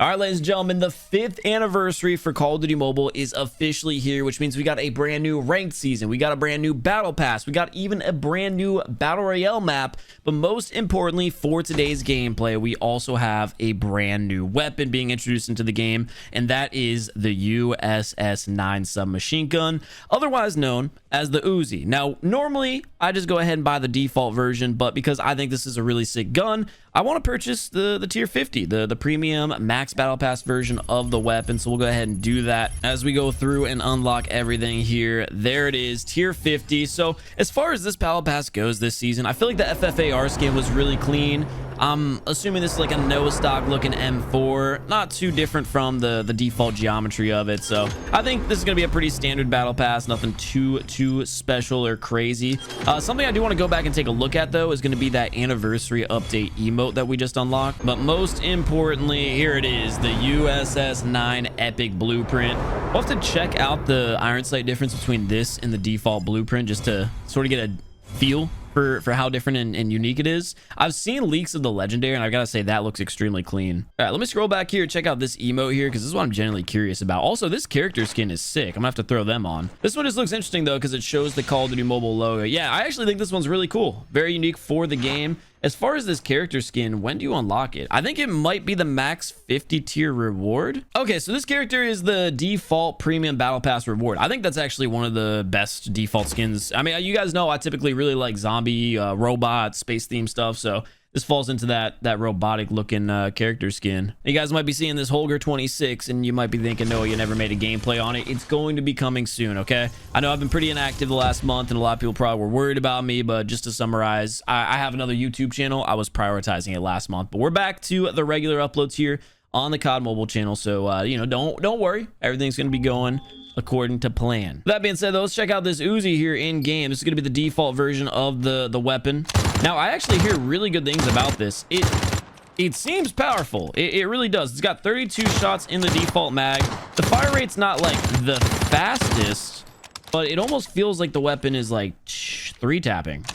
All right, ladies and gentlemen, the 5th anniversary for Call of Duty Mobile is officially here, which means we got a brand new ranked season. We got a brand new battle pass. We got even a brand new battle royale map. But most importantly, for today's gameplay, we also have a brand new weapon being introduced into the game, and that is the USS 9 submachine gun, otherwise known as the Uzi. Now, normally, I just go ahead and buy the default version, but because I think this is a really sick gun, I want to purchase the tier 50, the premium max battle pass version of the weapon. So we'll go ahead and do that as we go through and unlock everything here. There it is, tier 50. So as far as this battle pass goes this season, I feel like the FFAR skin was really clean. I'm assuming this is like a no stock looking M4, not too different from the default geometry of it. So I think this is going to be a pretty standard battle pass, nothing too special or crazy. Something I do want to go back and take a look at though is going to be that anniversary update emote that we just unlocked. But most importantly, here it is, the USS 9 epic blueprint. We'll have to check out the iron sight difference between this and the default blueprint just to sort of get a feel for how different and unique it is. I've seen leaks of the legendary, and I gotta say that looks extremely clean. All right, let me scroll back here, check out this emote here, because this is what I'm genuinely curious about. Also, this character skin is sick. I'm gonna have to throw them on. This one just looks interesting though, because it shows the Call of Duty Mobile logo. Yeah, I actually think this one's really cool, very unique for the game. As far as this character skin, when do you unlock it? I think it might be the max 50 tier reward. Okay, so this character is the default premium battle pass reward. I think that's actually one of the best default skins. I mean, you guys know I typically really like zombie, robot, space theme stuff, so this falls into that robotic looking character skin. You guys might be seeing this Holger 26 and you might be thinking, no, you never made a gameplay on it. It's going to be coming soon, okay? I know I've been pretty inactive the last month and a lot of people probably were worried about me, but just to summarize, I have another YouTube channel. I was prioritizing it last month, but we're back to the regular uploads here on the COD mobile channel. So, you know, don't worry. Everything's going to be going according to plan. That being said though, let's check out this Uzi here in game. This is going to be the default version of the weapon. Now I actually hear really good things about this. It seems powerful. It really does. It's got 32 shots in the default mag. The fire rate's not like the fastest, but it almost feels like the weapon is like 3 tapping.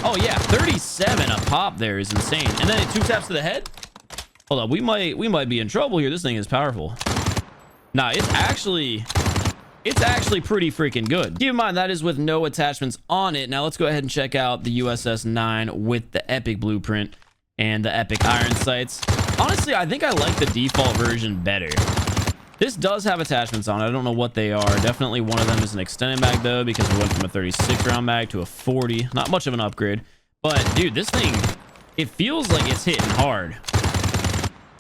Oh yeah, 37 a pop there is insane. And then it 2 taps to the head. Hold up, we might be in trouble here. This thing is powerful. Nah, it's actually pretty freaking good. Keep in mind that is with no attachments on it. Now let's go ahead and check out the USS 9 with the epic blueprint and the epic iron sights. Honestly, I think I like the default version better. This does have attachments on it. I don't know what they are. Definitely one of them is an extended mag though, because we went from a 36 round mag to a 40. Not much of an upgrade, but dude, this thing, it feels like it's hitting hard.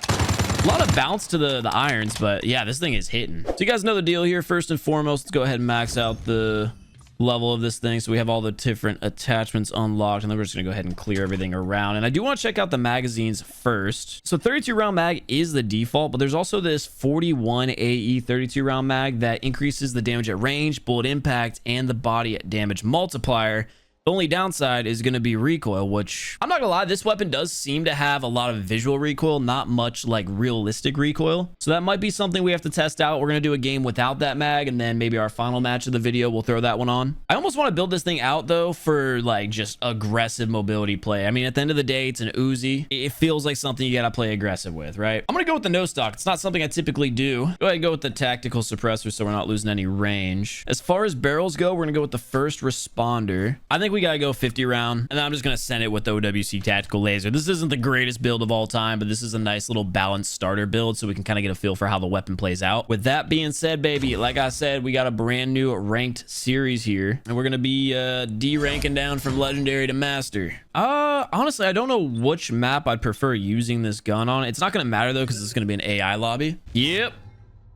A lot of bounce to the irons, but yeah, this thing is hitting. So you guys know the deal here. First and foremost, let's go ahead and max out the level of this thing so we have all the different attachments unlocked, and then we're just gonna go ahead and clear everything around. And I do want to check out the magazines first. So 32 round mag is the default, but there's also this 41 AE 32 round mag that increases the damage at range, bullet impact, and the body damage multiplier. The only downside is going to be recoil, which I'm not gonna lie, this weapon does seem to have a lot of visual recoil, not much like realistic recoil. So that might be something we have to test out. We're going to do a game without that mag, and then maybe our final match of the video, we'll throw that one on. I almost want to build this thing out though for like just aggressive mobility play. I mean, at the end of the day, it's an Uzi. It feels like something you got to play aggressive with, right? I'm going to go with the no stock. It's not something I typically do. Go ahead and go with the tactical suppressor so we're not losing any range. As far as barrels go, we're going to go with the first responder. I think we gotta go 50 round, and then I'm just gonna send it with the OWC tactical laser. This isn't the greatest build of all time, but this is a nice little balanced starter build so we can kind of get a feel for how the weapon plays out. With that being said, baby, like I said, we got a brand new ranked series here, and we're gonna be D-ranking down from legendary to master. Honestly, I don't know which map I'd prefer using this gun on. It's not gonna matter though, because it's gonna be an AI lobby. Yep,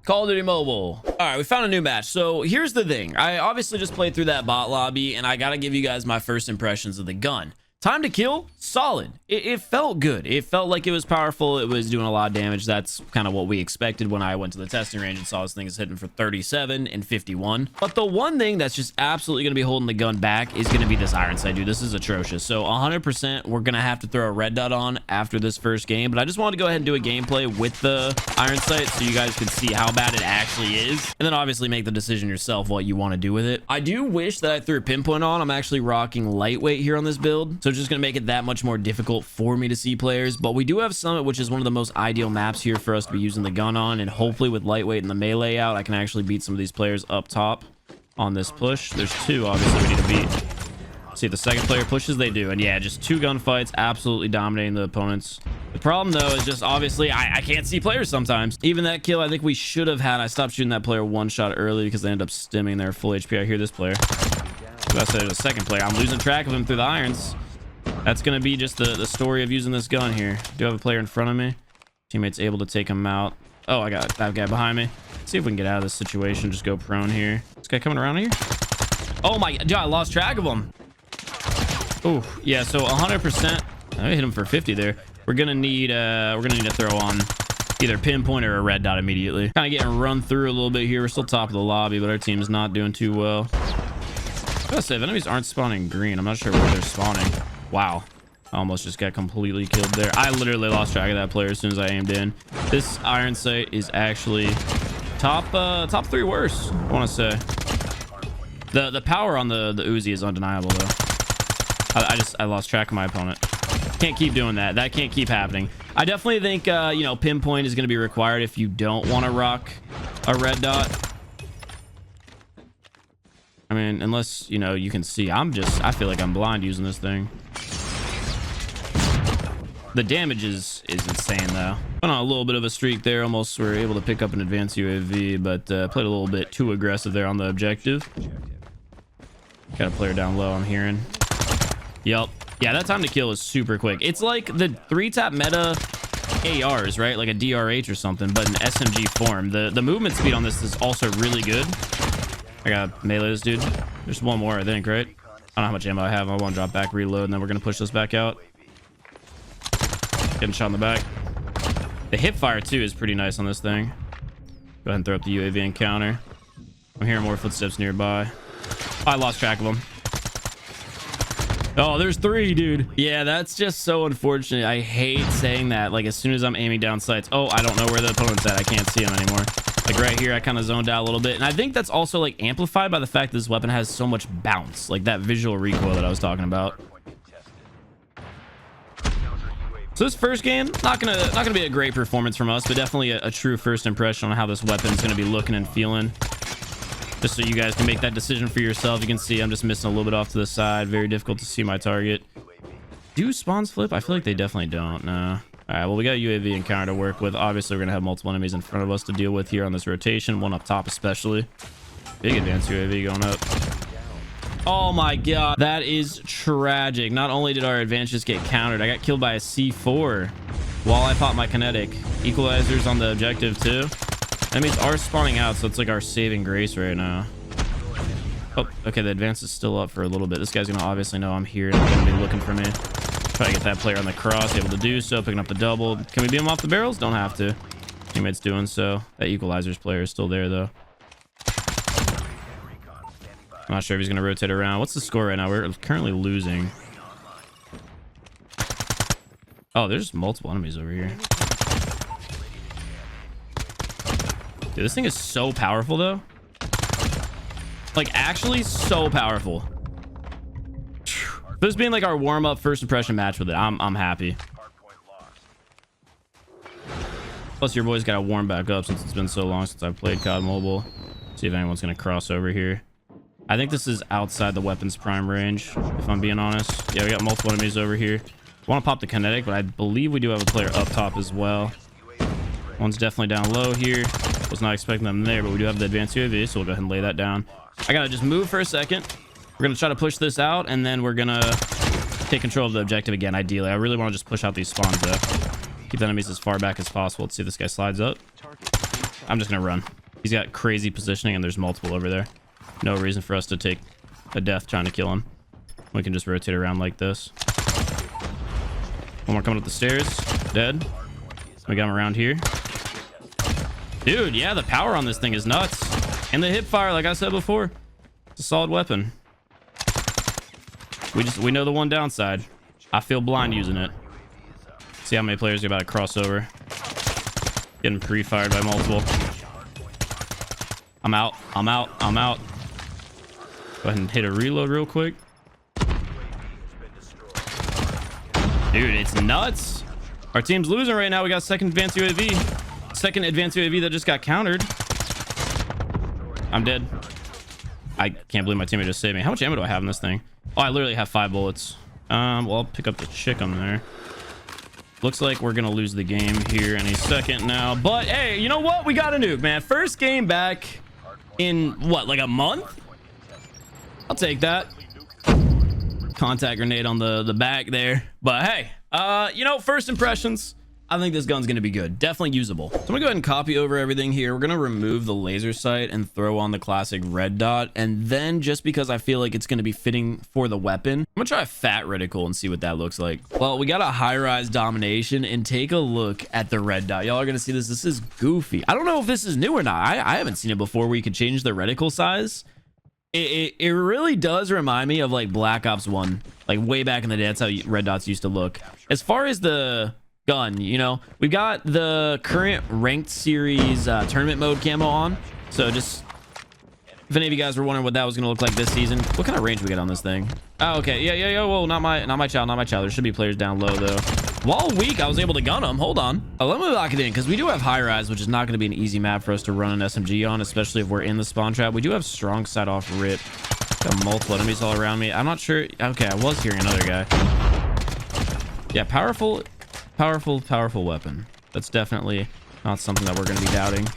Call of Duty Mobile. All right, we found a new match. So here's the thing. I obviously just played through that bot lobby, and I gotta give you guys my first impressions of the gun. Time to kill, solid. It felt good. It felt like it was powerful. It was doing a lot of damage. That's kind of what we expected when I went to the testing range and saw this thing is hitting for 37 and 51. But the one thing that's just absolutely going to be holding the gun back is going to be this iron sight, dude. This is atrocious. So 100% we're going to have to throw a red dot on after this first game. But I just wanted to go ahead and do a gameplay with the iron sight so you guys could see how bad it actually is. And then obviously make the decision yourself what you want to do with it. I do wish that I threw a pinpoint on. I'm actually rocking lightweight here on this build. So it's just going to make it that much more difficult for me to see players. But we do have Summit, which is one of the most ideal maps here for us to be using the gun on, and hopefully with lightweight and the melee out, I can actually beat some of these players up top on this push. There's two obviously we need to beat. See if the second player pushes. They do. And yeah, just two gunfights, absolutely dominating the opponents. The problem though is just obviously I can't see players sometimes. Even that kill I think we should have had. I stopped shooting that player one shot early because they end up stimming their full HP. I hear this player. That's the second player. I'm losing track of him through the irons. That's going to be just the story of using this gun here. Do have a player in front of me. Teammate's able to take him out. Oh, I got that guy behind me. Let's see if we can get out of this situation. Just go prone here. This guy coming around here. Oh my, dude, I lost track of him. Oh, yeah, so 100%. I hit him for 50 there. We're gonna need to throw on either pinpoint or a red dot immediately. Kind of getting run through a little bit here. We're still top of the lobby, but our team's not doing too well. I gotta say, if enemies aren't spawning green, I'm not sure where they're spawning. Wow, I almost just got completely killed there. I literally lost track of that player as soon as I aimed in. This iron sight is actually top 3 worst, I want to say. The power on the Uzi is undeniable though. I lost track of my opponent. Can't keep doing that. That can't keep happening. I definitely think you know, pinpoint is going to be required if you don't want to rock a red dot. I mean, unless, you know, you can see. I feel like I'm blind using this thing. The damage is insane though. Went on a little bit of a streak there. Almost were able to pick up an advanced UAV, but played a little bit too aggressive there on the objective. Got a player down low, I'm hearing. Yep. Yeah, that time to kill is super quick. It's like the 3-tap meta ARs, right? Like a DRH or something, but in SMG form. The movement speed on this is also really good. I got melee this dude. There's one more, I think, right? I don't know how much ammo I have. I want to drop back, reload, and then we're going to push this back out. Getting shot in the back. The hip fire, too, is pretty nice on this thing. Go ahead and throw up the UAV encounter. I'm hearing more footsteps nearby. I lost track of them. Oh, there's 3, dude. Yeah, that's just so unfortunate. I hate saying that. Like, as soon as I'm aiming down sights, oh, I don't know where the opponent's at. I can't see him anymore. Like right here, I kind of zoned out a little bit. And I think that's also like amplified by the fact that this weapon has so much bounce, like that visual recoil that I was talking about. So this first game, not gonna be a great performance from us, but definitely a true first impression on how this weapon's gonna be looking and feeling. Just so you guys can make that decision for yourself. You can see I'm just missing a little bit off to the side. Very difficult to see my target. Do spawns flip? I feel like they definitely don't. No. All right, well, we got a UAV encounter to work with. Obviously, we're gonna have multiple enemies in front of us to deal with here on this rotation. One up top especially. Big advanced UAV going up. Oh my god, that is tragic. Not only did our advance just get countered, I got killed by a C4 while I popped my kinetic. Equalizers on the objective too. Enemies are spawning out, so it's like our saving grace right now. Oh, okay, the advance is still up for a little bit. This guy's gonna obviously know I'm here and he's gonna be looking for me. Try to get that player on the cross, able to do so, picking up the double. Can we beat him off the barrels? Don't have to. Teammate's doing so. That equalizers player is still there though. I'm not sure if he's gonna rotate around. What's the score right now? We're currently losing. Oh, there's multiple enemies over here. Dude, this thing is so powerful though. Like actually so powerful. This being like our warm-up first impression match with it, I'm happy. Plus your boy's got to warm back up since it's been so long since I've played COD Mobile. See if anyone's gonna cross over here. I think this is outside the weapons prime range, if I'm being honest. Yeah, we got multiple enemies over here. I want to pop the kinetic, but I believe we do have a player up top as well. One's definitely down low here. Was not expecting them there, but we do have the advanced UAV, so we'll go ahead and lay that down. I gotta just move for a second. We're gonna try to push this out, and then we're gonna take control of the objective again, ideally. I really want to just push out these spawns, though. Keep the enemies as far back as possible. Let's see if this guy slides up. I'm just gonna run. He's got crazy positioning, and there's multiple over there. No reason for us to take a death trying to kill him. We can just rotate around like this. One more coming up the stairs. Dead. We got him around here. Dude, yeah, the power on this thing is nuts. And the hip fire, like I said before, it's a solid weapon. We know the one downside. I feel blind using it. See how many players are about to cross over. Getting pre-fired by multiple. I'm out. I'm out. I'm out. Go ahead and hit a reload real quick. Dude, it's nuts. Our team's losing right now. We got second advanced UAV. Second advanced UAV that just got countered. I'm dead. I can't believe my teammate just saved me. How much ammo do I have in this thing? Oh, I literally have 5 bullets. Well, I'll pick up the chick on there. Looks like we're gonna lose the game here any second now. But hey, you know what? We got a nuke, man. First game back in what, like a month? I'll take that. Contact grenade on the back there. But hey, you know, first impressions, I think this gun's gonna be good. Definitely usable. So I'm gonna go ahead and copy over everything here. We're gonna remove the laser sight and throw on the classic red dot. And then just because I feel like it's gonna be fitting for the weapon, I'm gonna try a fat reticle and see what that looks like. Well, we got a high-rise domination, and take a look at the red dot. Y'all are gonna see this. This is goofy. I don't know if this is new or not. I haven't seen it before where you can change the reticle size. It really does remind me of like Black Ops 1, like way back in the day. That's how red dots used to look. As far as the gun, you know, we've got the current ranked series tournament mode camo on. So just if any of you guys were wondering what that was going to look like this season, what kind of range we get on this thing? Oh, okay. Yeah. Whoa, not my child. There should be players down low though. While weak, I was able to gun them. Hold on. Let me lock it in because we do have high rise, which is not going to be an easy map for us to run an SMG on, especially if we're in the spawn trap. We do have strong side off rip. Got multiple enemies all around me. I'm not sure. Okay, I was hearing another guy. Yeah, powerful weapon. That's definitely not something that we're going to be doubting.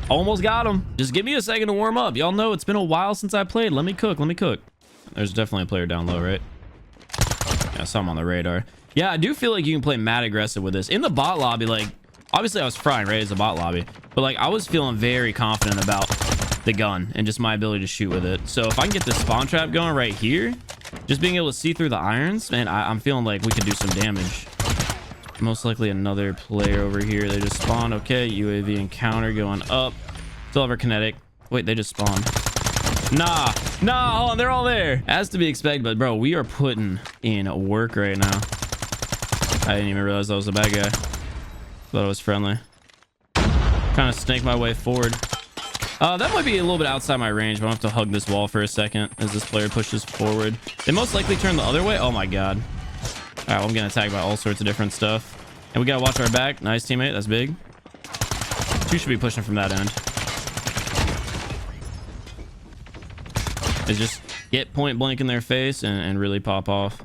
Almost got him. Just give me a second to warm up. Y'all know it's been a while since I played. Let me cook. There's definitely a player down low, right? Yeah, some on the radar. Yeah, I do feel like you can play mad aggressive with this. In the bot lobby, like, obviously I was frying, right? It's a bot lobby. But, like, I was feeling very confident about the gun and just my ability to shoot with it. So if I can get this spawn trap going right here, just being able to see through the irons, man, I'm feeling like we could do some damage. Most likely another player over here. They just spawned. Okay, UAV encounter going up. Still have our kinetic. Wait, they just spawned. Nah, hold on, they're all there. As to be expected, but bro, we are putting in work right now. I didn't even realize that was a bad guy. Thought it was friendly. Trying to snake my way forward. That might be a little bit outside my range, but I'm gonna have to hug this wall for a second as this player pushes forward. They most likely turn the other way. Oh my god. All right, well, I'm getting attacked by all sorts of different stuff. And we gotta watch our back. Nice teammate, that's big. Two should be pushing from that end. They just get point blank in their face and really pop off.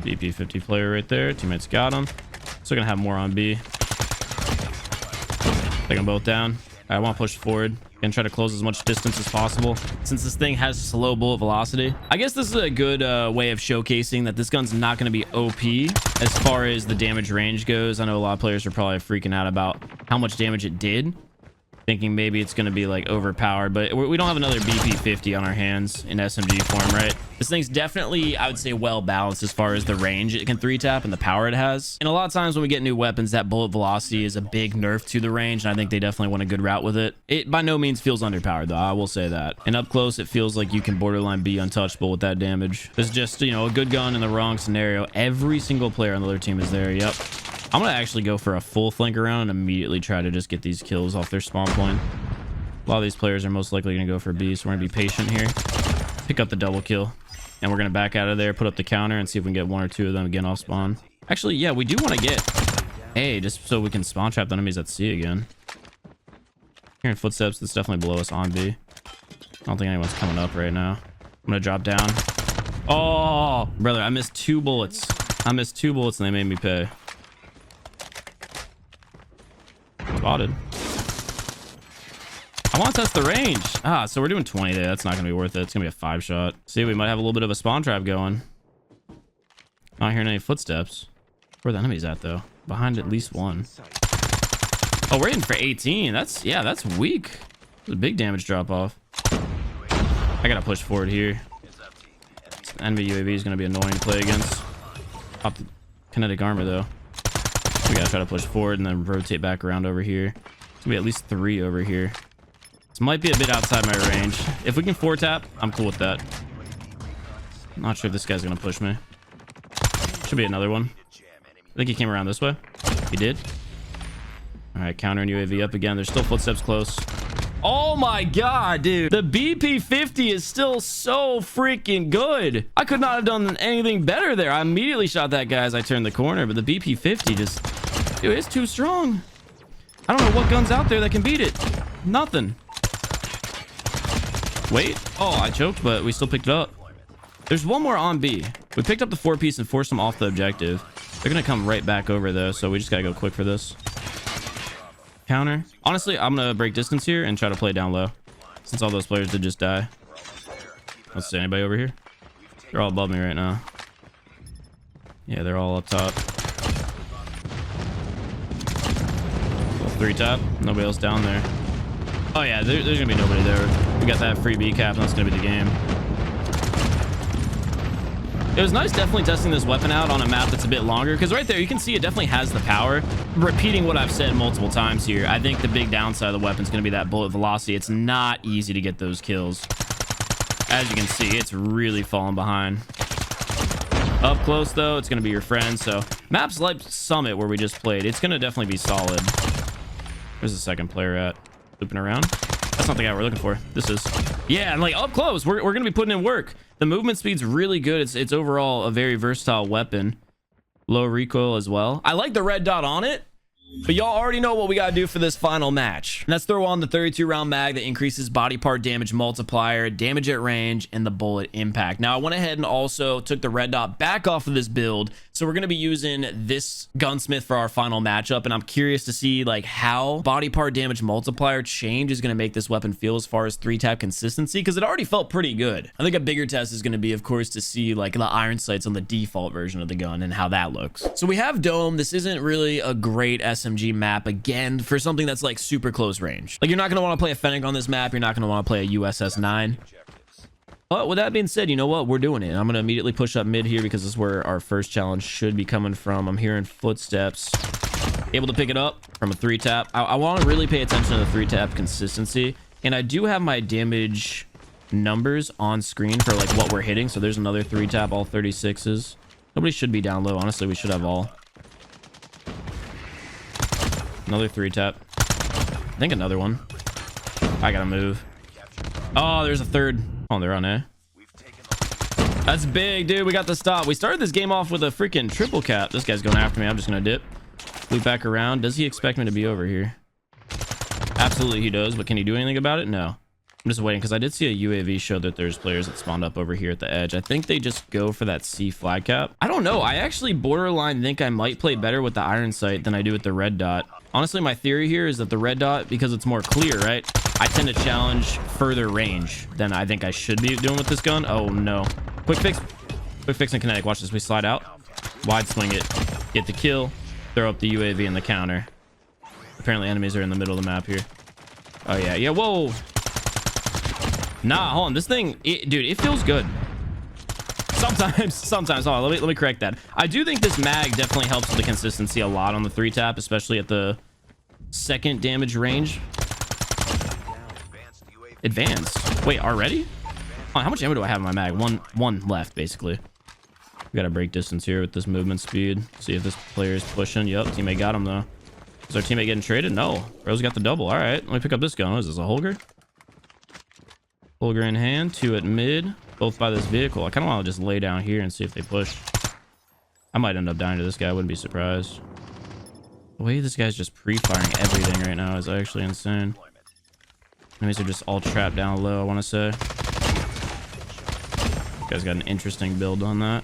BP50 player right there. Teammates got him. Still gonna have more on B. Take them both down. I want to push forward and try to close as much distance as possible since this thing has slow bullet velocity. I guess this is a good way of showcasing that this gun's not going to be OP as far as the damage range goes. I know a lot of players are probably freaking out about how much damage it did, thinking maybe it's going to be like overpowered, but we don't have another BP50 on our hands in SMG form, right? This thing's definitely, I would say, well balanced as far as the range it can 3-tap and the power it has. And a lot of times when we get new weapons, that bullet velocity is a big nerf to the range, and I think they definitely went a good route with it. It by no means feels underpowered though, I will say that. And up close, it feels like you can borderline be untouchable with that damage. It's just, you know, a good gun in the wrong scenario. Every single player on the other team is there. Yep. I'm gonna actually go for a full flank around and immediately try to just get these kills off their spawn point. A lot of these players are most likely gonna go for B, so we're gonna be patient here. Pick up the double kill, and we're gonna back out of there, put up the counter, and see if we can get one or two of them again off spawn. Actually, yeah, we do want to get A just so we can spawn trap the enemies at C again. Hearing footsteps, that's definitely below us on B. I don't think anyone's coming up right now. I'm gonna drop down. Oh, brother, I missed 2 bullets. And they made me pay. Spotted. I want to test the range. So we're doing 20 there. That's not gonna be worth it. It's gonna be a 5-shot. See, we might have a little bit of a spawn trap going. Not hearing any footsteps. Where are the enemies at though? Behind at least one. Oh, we're hitting for 18. That's weak. It's a big damage drop off. I gotta push forward here. Enemy UAV is gonna be annoying to play against. Pop the kinetic armor though. We gotta try to push forward and then rotate back around over here. It's gonna be at least 3 over here. This might be a bit outside my range. If we can 4-tap, I'm cool with that. Not sure if this guy's gonna push me. Should be another one. I think he came around this way. He did. All right, counter and UAV up again. There's still footsteps close. Oh my god, dude. The BP-50 is still so freaking good. I could not have done anything better there. I immediately shot that guy as I turned the corner, but the BP-50 just... Dude, it's too strong. I don't know what gun's out there that can beat it. Nothing. Wait. Oh, I choked, but we still picked it up. There's one more on B. We picked up the 4-piece and forced them off the objective. They're going to come right back over, though, so we just got to go quick for this. Counter. Honestly, I'm going to break distance here and try to play down low, since all those players did just die. Let's see, anybody over here? They're all above me right now. Yeah, they're all up top. 3-top. Nobody else down there. Oh, yeah, there's going to be nobody there. We got that free B cap, and that's going to be the game. It was nice definitely testing this weapon out on a map that's a bit longer, because right there you can see it definitely has the power. Repeating what I've said multiple times here, I think the big downside of the weapon is going to be that bullet velocity. It's not easy to get those kills. As you can see, it's really falling behind. Up close though, it's going to be your friend. So maps like Summit, where we just played, it's going to definitely be solid. Where's the second player at? Looping around. That's not the guy we're looking for. This is, yeah, and like up close, we're going to be putting in work. The movement speed's really good. It's overall a very versatile weapon. Low recoil as well. I like the red dot on it, but y'all already know what we got to do for this final match. And let's throw on the 32 round mag that increases body part damage multiplier, damage at range, and the bullet impact. Now I went ahead and also took the red dot back off of this build, so we're going to be using this gunsmith for our final matchup, and I'm curious to see like how body part damage multiplier change is going to make this weapon feel as far as 3-tap consistency, because it already felt pretty good. I think a bigger test is going to be, of course, to see like the iron sights on the default version of the gun and how that looks. So we have Dome. This isn't really a great SMG map, again, for something that's like super close range. Like, you're not going to want to play a Fennec on this map. You're not going to want to play a USS 9. But with that being said, you know what? We're doing it. I'm going to immediately push up mid here, because this is where our first challenge should be coming from. I'm hearing footsteps. Able to pick it up from a 3-tap. I want to really pay attention to the 3-tap consistency. And I do have my damage numbers on screen for like what we're hitting. So there's another 3-tap, all 36s. Nobody should be down low. Honestly, we should have all. Another 3-tap. I think another one. I gotta move. Oh, there's a third. Oh, they're on A. That's big, dude. We got the stop. We started this game off with a freaking triple cap. This guy's going after me. I'm just gonna dip. Loop back around. Does he expect me to be over here? Absolutely he does, but can he do anything about it? No. I'm just waiting, because I did see a UAV show that there's players that spawned up over here at the edge. I think they just go for that C flag cap. I don't know. I actually borderline think I might play better with the iron sight than I do with the red dot. Honestly, my theory here is that the red dot, because it's more clear, right? I tend to challenge further range than I think I should be doing with this gun. Oh, no. Quick fix. Quick fix and kinetic. Watch this. We slide out. Wide swing it. Get the kill. Throw up the UAV in the counter. Apparently, enemies are in the middle of the map here. Oh, yeah. Yeah, whoa. Nah, hold on. This thing, dude, it feels good. Sometimes. Hold on, let me correct that. I do think this mag definitely helps with the consistency a lot on the 3-tap, especially at the second damage range. Advanced. Wait, already? Oh, how much ammo do I have in my mag? One left, basically. We gotta break distance here with this movement speed. See if this player is pushing. Yup, teammate got him though. Is our teammate getting traded? No. Bro's got the double. All right, let me pick up this gun. What is this, a Holger? Holger in hand, 2 at mid, both by this vehicle. I kind of want to just lay down here and see if they push. I might end up dying to this guy. I wouldn't be surprised. The way this guy's just pre-firing everything right now is actually insane. Enemies are just all trapped down low, I want to say. This guy's got an interesting build on that.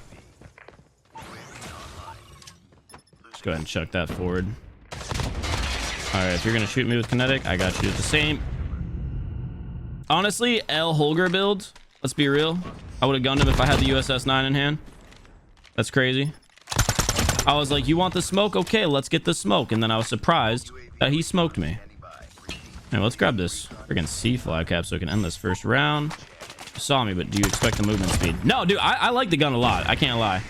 Just go ahead and chuck that forward. Alright, if you're going to shoot me with kinetic, I got you with the same. Honestly, L Holger build, let's be real. I would have gunned him if I had the USS 9 in hand. That's crazy. I was like, you want the smoke? Okay, let's get the smoke. And then I was surprised that he smoked me. Hey, let's grab this freaking C flag cap so we can end this first round. You saw me, but do you expect the movement speed? No, dude, I like the gun a lot. I can't lie.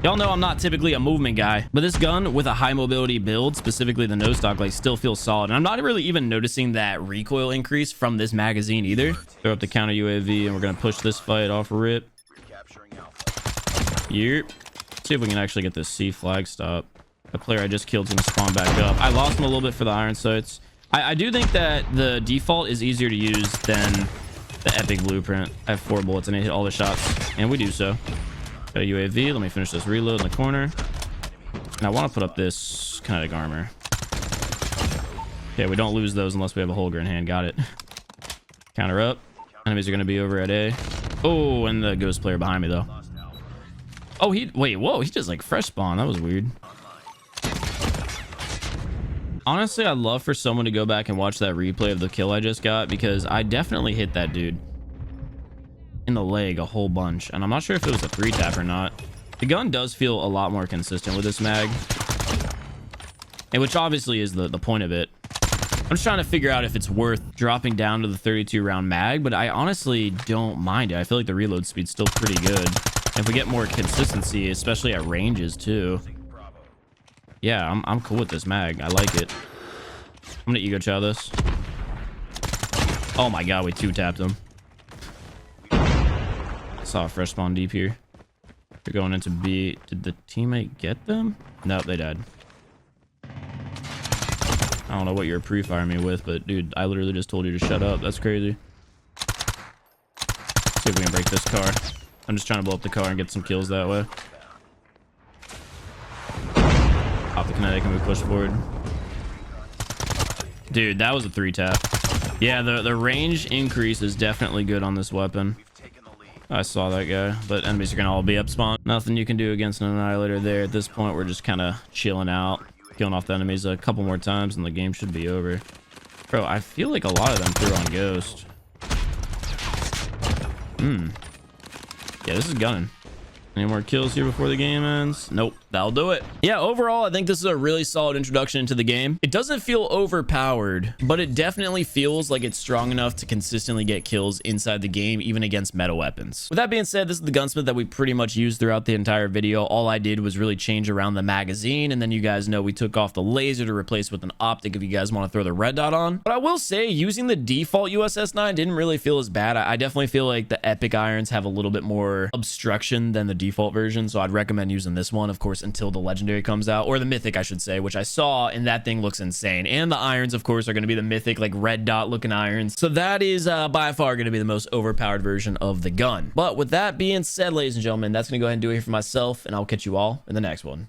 Y'all know I'm not typically a movement guy, but this gun with a high mobility build, specifically the nose stock, like still feels solid. And I'm not really even noticing that recoil increase from this magazine either. Throw up the counter UAV and we're going to push this fight off rip. Yep. See if we can actually get this C flag stop. The player I just killed's going to spawn back up. I lost him a little bit for the iron sights. I do think that the default is easier to use than the epic blueprint. I have 4 bullets and I hit all the shots, and we do so. Got a UAV. Let me finish this reload in the corner. And I want to put up this kinetic armor. Okay, we don't lose those unless we have a Holger in hand. Got it. Counter up. Enemies are going to be over at A. Oh, and the ghost player behind me, though. Oh, wait, whoa, he just like fresh spawn. That was weird. Honestly, I'd love for someone to go back and watch that replay of the kill I just got, because I definitely hit that dude in the leg a whole bunch, and I'm not sure if it was a 3-tap or not. The gun does feel a lot more consistent with this mag, and which obviously is the point of it. I'm just trying to figure out if it's worth dropping down to the 32 round mag, but I honestly don't mind it. I feel like the reload speed's still pretty good. If we get more consistency, especially at ranges too. Yeah, I'm cool with this mag. I like it. I'm gonna ego chow this. Oh my god, we 2-tapped him. Saw a fresh spawn deep here. They're going into B. Did the teammate get them? Nope, they died. I don't know what you're pre-firing me with, but dude, I literally just told you to shut up. That's crazy. Let's see if we can break this car. I'm just trying to blow up the car and get some kills that way. Off the kinetic and we push forward. Dude, that was a 3-tap. Yeah, the range increase is definitely good on this weapon. I saw that guy, but enemies are gonna all be up spawn. Nothing you can do against an annihilator there. At this point, we're just kind of chilling out, killing off the enemies a couple more times, and the game should be over. Bro, I feel like a lot of them threw on Ghost. Yeah, this is gunning. Any more kills here before the game ends? Nope, that'll do it. Yeah, overall, I think this is a really solid introduction into the game. It doesn't feel overpowered, but it definitely feels like it's strong enough to consistently get kills inside the game, even against meta weapons. With that being said, this is the gunsmith that we pretty much used throughout the entire video. All I did was really change around the magazine, and then you guys know we took off the laser to replace with an optic if you guys want to throw the red dot on. But I will say, using the default USS 9 didn't really feel as bad. I definitely feel like the epic irons have a little bit more obstruction than the default version, so I'd recommend using this one, of course, until the legendary comes out, or the mythic, I should say, which I saw, and that thing looks insane. And the irons, of course, are going to be the mythic, like red dot looking irons. So that is by far going to be the most overpowered version of the gun. But with that being said, ladies and gentlemen, that's going to go ahead and do it here for myself, and I'll catch you all in the next one.